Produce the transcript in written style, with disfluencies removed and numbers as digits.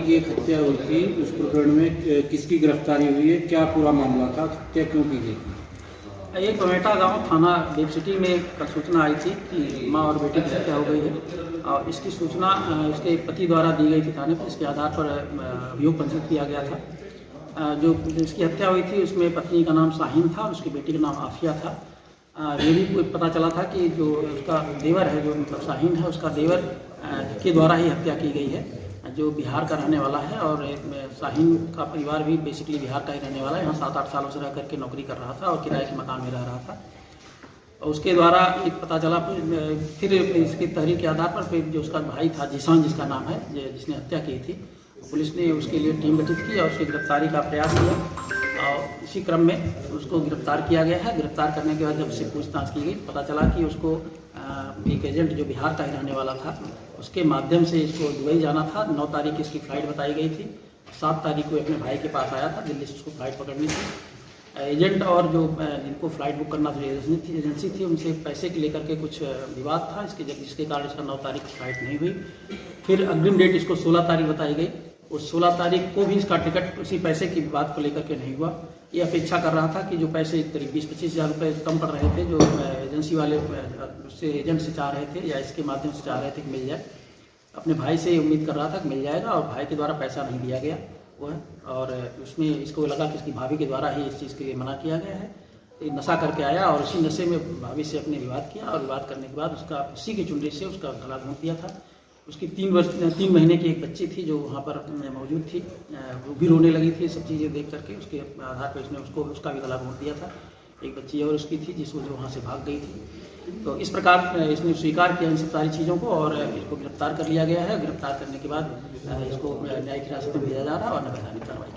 की एक हत्या हुई थी, उस प्रकरण में किसकी गिरफ्तारी हुई है, क्या पूरा मामला था, हत्या क्यों की गई थी? ये टोमेटा गांव थाना देव सिटी में कल सूचना आई थी कि मां और बेटे की हत्या हो गई है और इसकी सूचना इसके पति द्वारा दी गई थी थाने पर। इसके आधार पर अभियोग पंजीकृत किया गया था। जो इसकी हत्या हुई थी उसमें पत्नी का नाम शाहीन था और उसकी बेटी का नाम आफिया था। ये भी पता चला था कि जो उसका देवर है, जो मतलब शाहीन है, उसका देवर के द्वारा ही हत्या की गई है, जो बिहार का रहने वाला है। और शाहीन का परिवार भी बेसिकली बिहार का ही रहने वाला है। यहाँ 7-8 सालों से रह करके नौकरी कर रहा था और किराए के मकान में रह रहा था। और उसके द्वारा एक पता चला, फिर इसकी तहरीर के आधार पर फिर जो उसका भाई था जिसान, जिसका नाम है, जिसने हत्या की थी, पुलिस ने उसके लिए टीम गठित की और उसकी गिरफ्तारी का प्रयास किया। और इसी क्रम में उसको गिरफ्तार किया गया है। गिरफ्तार करने के बाद जब उससे पूछताछ की गई, पता चला कि उसको एक एजेंट जो बिहार का ही रहने वाला था, उसके माध्यम से इसको दुबई जाना था। 9 तारीख इसकी फ़्लाइट बताई गई थी। 7 तारीख को अपने भाई के पास आया था, दिल्ली से उसको फ़्लाइट पकड़नी थी। एजेंट और जो जिनको फ़्लाइट बुक करना जो एजेंसी थी, उनसे पैसे के लेकर के कुछ विवाद था, जिसके कारण इसका 9 तारीख की फ़्लाइट नहीं हुई। फिर अग्रिम डेट इसको 16 तारीख बताई गई। उस 16 तारीख को भी इसका टिकट उसी पैसे की बात को लेकर के नहीं हुआ। ये अपेक्षा कर रहा था कि जो पैसे करीब 20-25 हज़ार रुपये कम पड़ रहे थे, जो एजेंसी वाले उससे एजेंट से चाह रहे थे या इसके माध्यम से चाह रहे थे कि मिल जाए, अपने भाई से उम्मीद कर रहा था कि मिल जाएगा और भाई के द्वारा पैसा नहीं दिया गया वो है। और उसमें इसको लगा कि इसकी भाभी के द्वारा ही इस चीज़ के लिए मना किया गया है। ये नशा करके आया और उसी नशे में भाभी से अपने विवाद किया और विवाद करने के बाद उसका उसी की चुनरी से उसका गला घोंट दिया था। उसकी 3 महीने की एक बच्ची थी जो वहाँ पर मौजूद थी, वो भी रोने लगी थी सब चीज़ें देख करके। उसके आधार पर इसने उसका भी गला घोंट दिया था। एक बच्ची और उसकी थी जिसको जो वहाँ से भाग गई थी। तो इस प्रकार इसने स्वीकार किया इन सब सारी चीज़ों को और इसको गिरफ्तार कर लिया गया है। गिरफ्तार करने के बाद इसको न्यायिक हिरासत में भेजा जा रहा है और नैतिक कार्रवाई